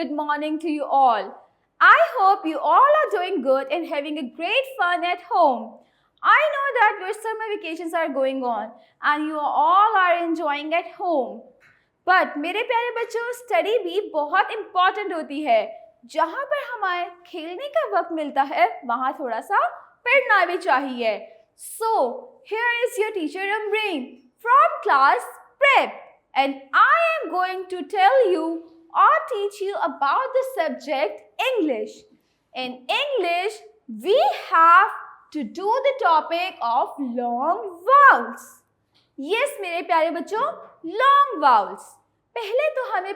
good morning to you all. I hope you all are doing good and having a great fun at home. I know that your summer vacations are going on and you all are enjoying at home. But मेरे प्यारे बच्चों, study भी बहुत important होती है. जहाँ पर हमारे खेलने का वक्त मिलता है वहाँ थोड़ा सा पढ़ना भी चाहिए. So, here is your teacher Amreen from class Prep, and I am going to tell you or teach you about the subject English. In English, we have to do the topic of long vowels. Yes, मेरे प्यारे बच्चों, long vowels. पहले तो हमें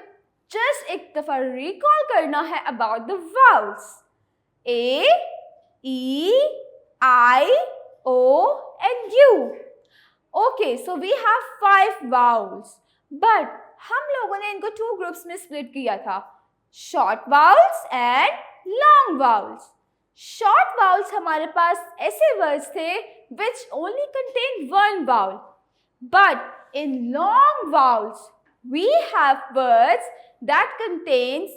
just एक दफा recall करना है about the vowels. A, E, I, O and U. Okay, so we have 5 vowels. But हम लोगों ने इनको 2 groups में split किया था. Short vowels and long vowels. Short vowels हमारे पास ऐसे words थे which only contain one vowel. But in long vowels, we have words that contains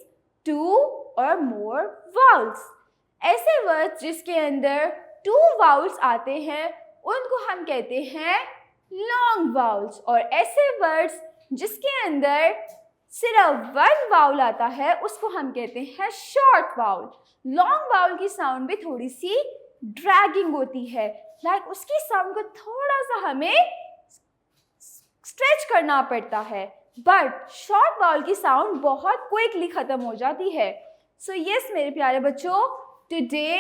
2 or more vowels. ऐसे words जिसके अंदर 2 vowels आते हैं उनको हम कहते हैं long vowels. और ऐसे words जिसके अंदर सिर्फ 1 vowel आता है उसको हम कहते हैं short vowel. Long vowel की sound भी थोड़ी सी dragging होती है. Like उसकी sound को थोड़ा सा हमें stretch करना पड़ता है. But short vowel की sound बहुत quickly खत्म हो जाती है. So yes मेरे प्यारे बच्चों, today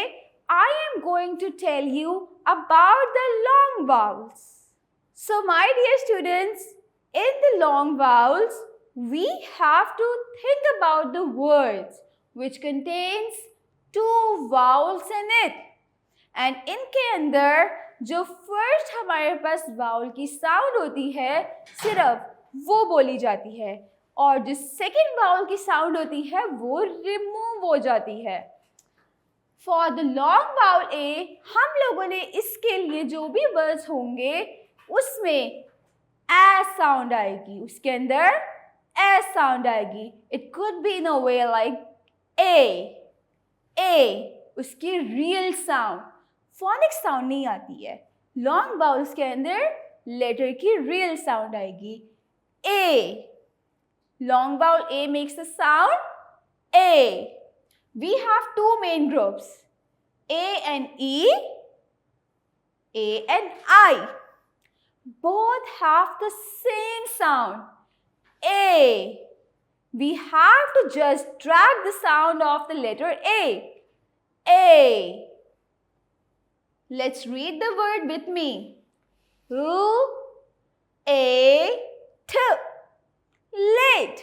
I am going to tell you about the long vowels. So my dear students, in the long vowels, we have to think about the words which contains 2 vowels in it. And इनके अंदर जो first हमारे पास vowel की sound होती है सिर्फ वो बोली जाती है और जो second vowel की sound होती है वो remove हो जाती है. For the long vowel A, हम लोगों ने इसके लिए जो भी words होंगे उसमें a sound आएगी. उसके अंदर a sound आएगी. It could be in a way like A. उसकी real sound. Phonic sound नहीं आती है. Long vowels के अंदर letter की real sound आएगी. A. Long vowel A makes the sound A. We have 2 main groups, A and E, A and I. Both have the same sound, A. We have to just drag the sound of the letter A. A. Let's read the word with me. L-A-T. Late.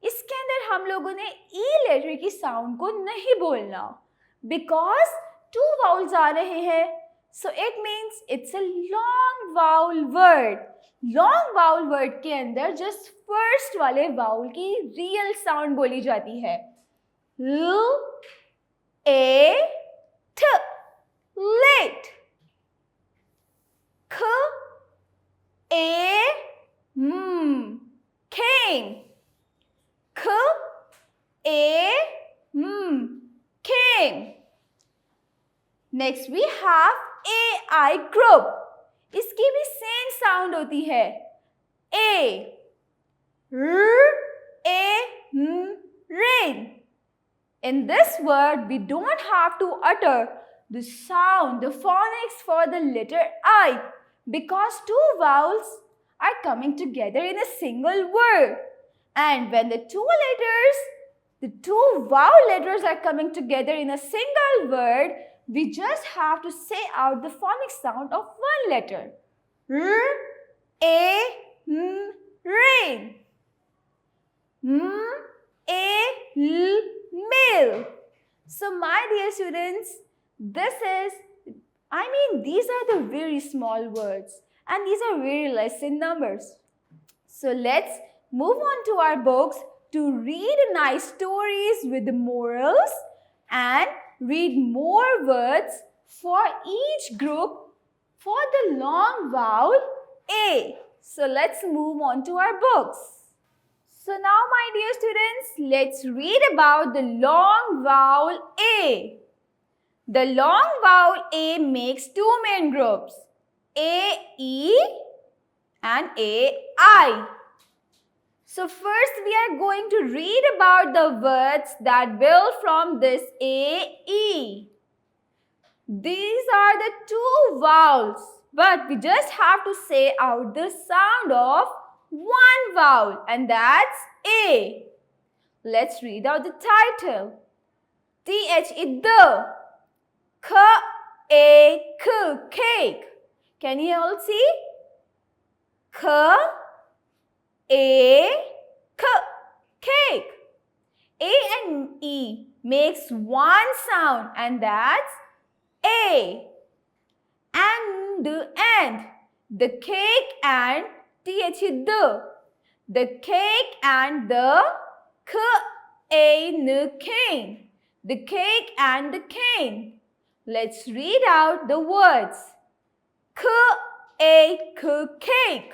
इसके अंदर हम लोगों ने E letter की sound को नहीं बोलना because 2 vowels आ रहे हैं. So it means it's a long vowel word. Long vowel word के अंदर just first वाले vowel की real sound बोली जाती है. L, A, T. Late. K, A, came. K, A, came. Next we have AI group. इसकी भी same sound होती है. A. R, A, rain. In this word, we don't have to utter the sound, the phonics for the letter I because 2 vowels are coming together in a single word. And when the 2 vowel letters are coming together in a single word, we just have to say out the phonic sound of one letter. R, A, rain. A, L, mail. So my dear students, these are the very small words and these are very less in numbers. So let's move on to our books to read nice stories with the morals and read more words for each group for the long vowel A. So let's move on to our books. So now, my dear students, let's read about the long vowel A. The long vowel A makes two main groups, A, E and A, I. So first we are going to read about the words that build from this A, E. These are the two vowels, but we just have to say out the sound of one vowel, and that's A. Let's read out the title. T-H-E, the. K-A-K, cake. Can you all see? K-A-K, cake. A and E makes one sound, and that's A. And the cake and T-H-E, the cake and the K-A-N, cane. The cake and the cane. Let's read out the words. K-A-K, cake.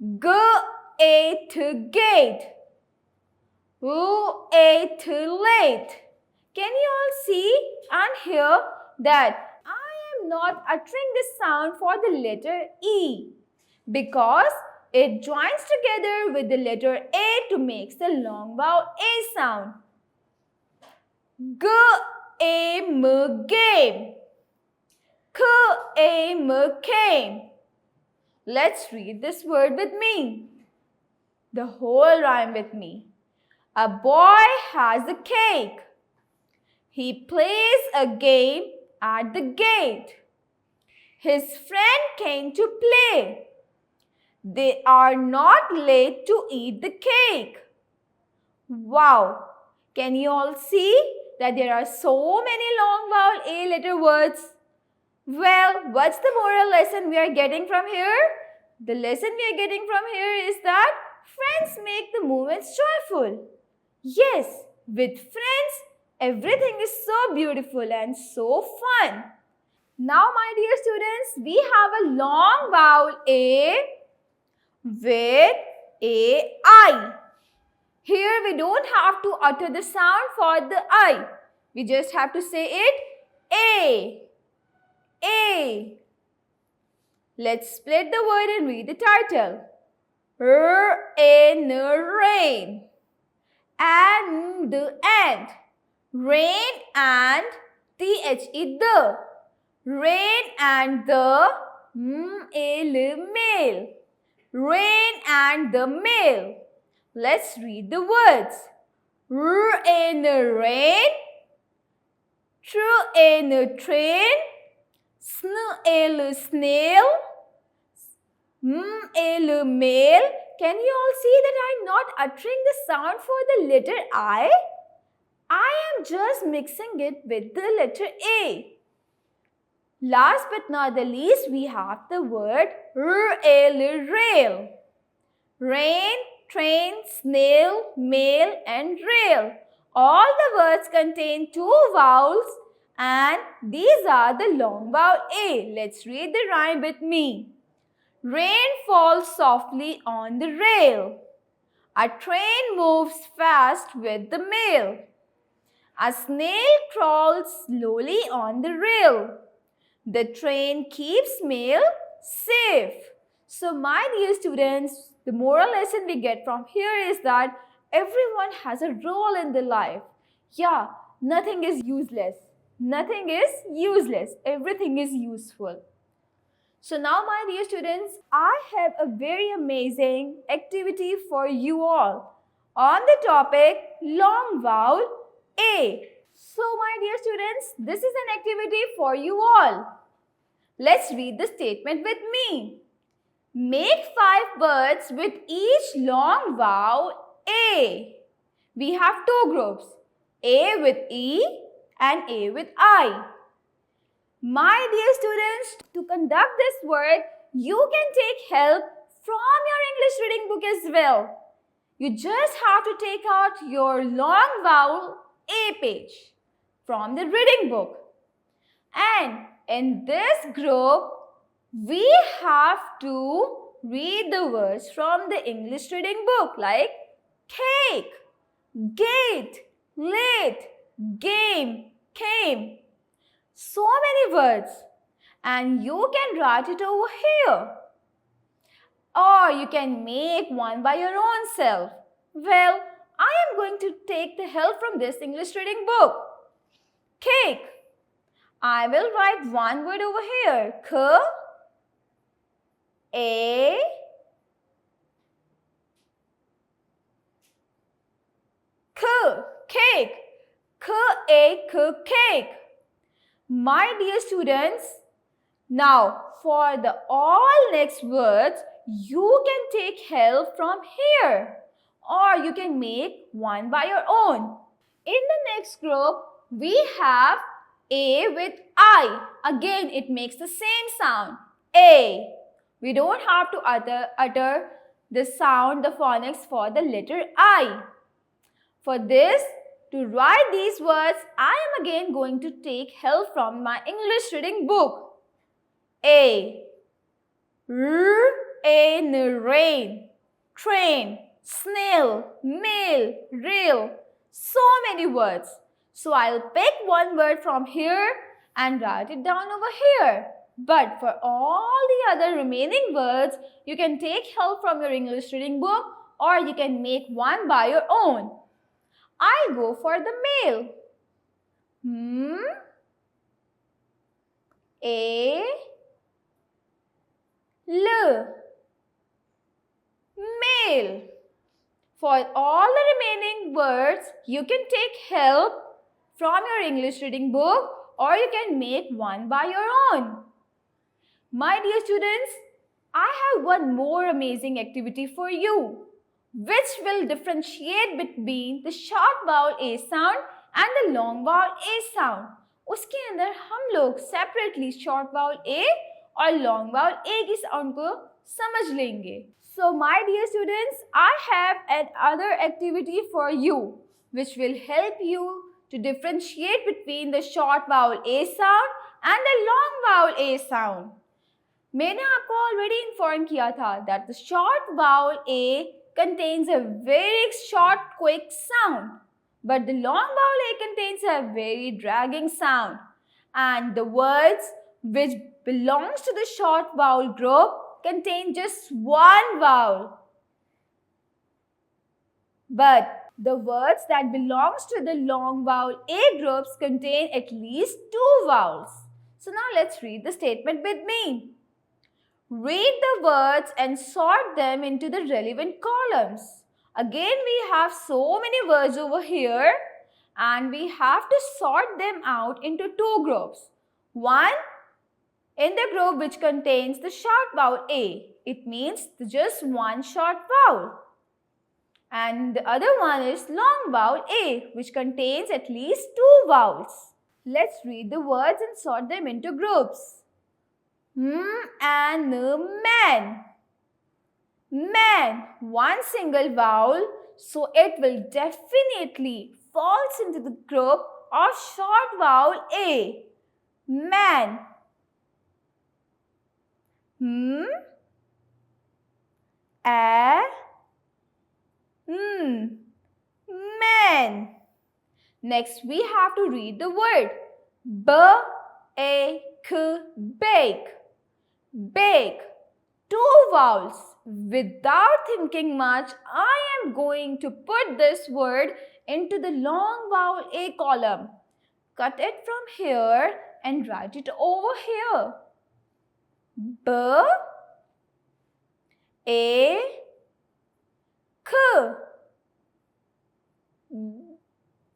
G-A-T, gate. L-A-T, late. Can you all see and hear that I am not uttering this sound for the letter E because it joins together with the letter A to make the long vowel A sound. G-A-M, game. K-A-M, came. Let's read this word with me. The whole rhyme with me. A boy has a cake. He plays a game at the gate. His friend came to play. They are not late to eat the cake. Wow! Can you all see that there are so many long vowel A letter words? Well, what's the moral lesson we are getting from here? The lesson we are getting from here is that friends make the moments joyful. Yes, with friends, everything is so beautiful and so fun. Now, my dear students, we have a long vowel A with A-I. Here we don't have to utter the sound for the I. We just have to say it A. A. Let's split the word and read the title. R-A-N, rain. And rain and T-H-E, the. Rain and the male. Rain and the male. Let's read the words. R-A-N, rain. Tr-A-N, train. Sn-A-L, snail. M-A-L, male. Can you all see that I am not uttering the sound for the letter I? I am just mixing it with the letter A. Last but not the least, we have the word R-A-L, rail. Rain, train, snail, mail and rail. All the words contain two vowels and these are the long vowel A. Let's read the rhyme with me. Rain falls softly on the rail. A train moves fast with the mail. A snail crawls slowly on the rail. The train keeps mail safe. So my dear students, the moral lesson we get from here is that everyone has a role in their life. Yeah, nothing is useless. Nothing is useless. Everything is useful. So now, my dear students, I have a very amazing activity for you all on the topic long vowel A. So my dear students, this is an activity for you all. Let's read the statement with me. Make 5 words with each long vowel A. We have two groups, A with E and A with I. My dear students, to conduct this work, you can take help from your English reading book as well. You just have to take out your long vowel A page from the reading book. And in this group, we have to read the words from the English reading book like cake, gate, late, game, came. So many words, and you can write it over here. Or you can make one by your own self. Well, I am going to take the help from this English reading book. Cake. I will write one word over here. Cake. Cake. My dear students, now for the all next words, you can take help from here or you can make one by your own. In the next group, we have A with I. Again, it makes the same sound. A. We don't have to utter the sound, the phonics for the letter I. For this, to write these words, I am again going to take help from my English reading book. A. In rain, train, snail, mail, rail. So many words. So I'll pick one word from here and write it down over here. But for all the other remaining words, you can take help from your English reading book or you can make one by your own. I'll go for the mail. Mail. For all the remaining words, you can take help from your English reading book or you can make one by your own. My dear students, I have one more amazing activity for you, which will differentiate between the short vowel A sound and the long vowel A sound. उसके अंदर हम लोग separately short vowel A और long vowel A की sound को समझ लेंगे. So my dear students, I have another activity for you, which will help you to differentiate between the short vowel A sound and the long vowel A sound. मैंने आपको already inform किया था that the short vowel A contains a very short, quick sound, but the long vowel A contains a very dragging sound. And the words which belongs to the short vowel group contain just one vowel. But the words that belongs to the long vowel A groups contain at least two vowels. So now let's read the statement with me. Read the words and sort them into the relevant columns. Again, we have so many words over here and we have to sort them out into two groups. One, in the group which contains the short vowel A. It means just one short vowel. And the other one is long vowel A, which contains at least two vowels. Let's read the words and sort them into groups. And man. Man, one single vowel, so it will definitely falls into the group of short vowel A. Man. Man. Next, we have to read the word bake. Bake. Two vowels. Without thinking much, I am going to put this word into the long vowel A column. Cut it from here and write it over here.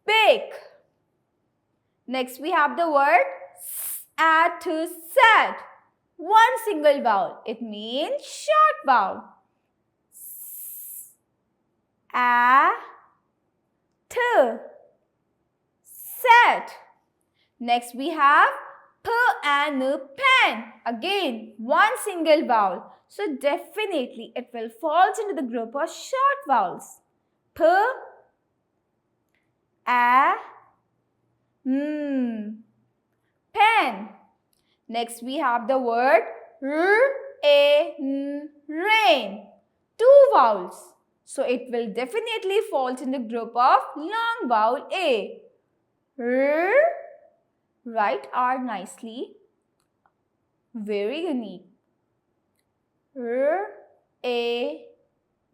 Bake. Next, we have the word sad. One single vowel. It means short vowel. Set. Next we have p and pen. Again, one single vowel. So definitely it will fall into the group of short vowels. Pen. Next we have the word rain. Two vowels. So it will definitely fall in the group of long vowel A. R. Write R nicely. Very unique. R, A,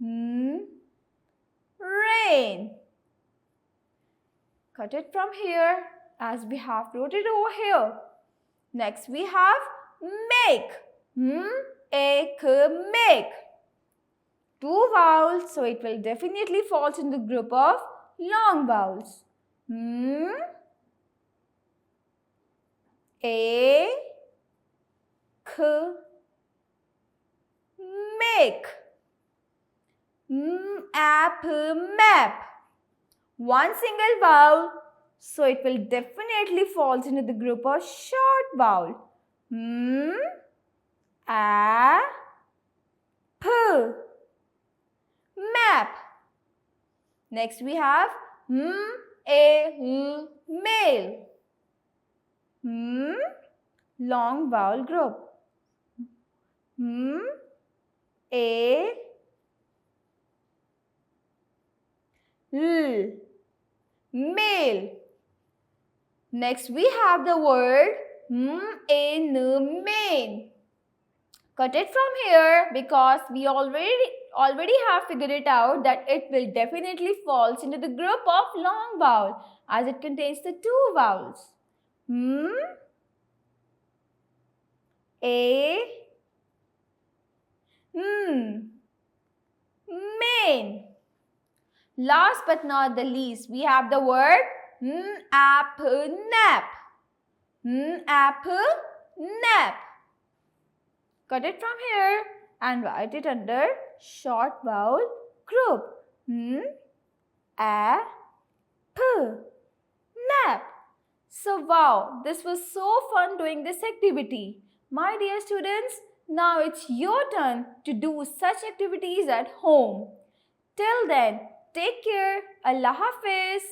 N, rain. Cut it from here as we have wrote it over here. Next we have make. Make. Two vowels, so it will definitely fall in the group of long vowels. A, k, make. Map. One single vowel, so it will definitely fall into the group of short vowel. Map. Next we have male. Long vowel group. Male. Next we have the word main. Cut it from here because we already have figured it out that it will definitely fall into the group of long vowel as it contains the two vowels. Main. Last but not the least, we have the word nap. Nap. Cut it from here and write it under short vowel group. Nap. So wow, this was so fun doing this activity. My dear students, now it's your turn to do such activities at home. Till then, take care. Allah Hafiz.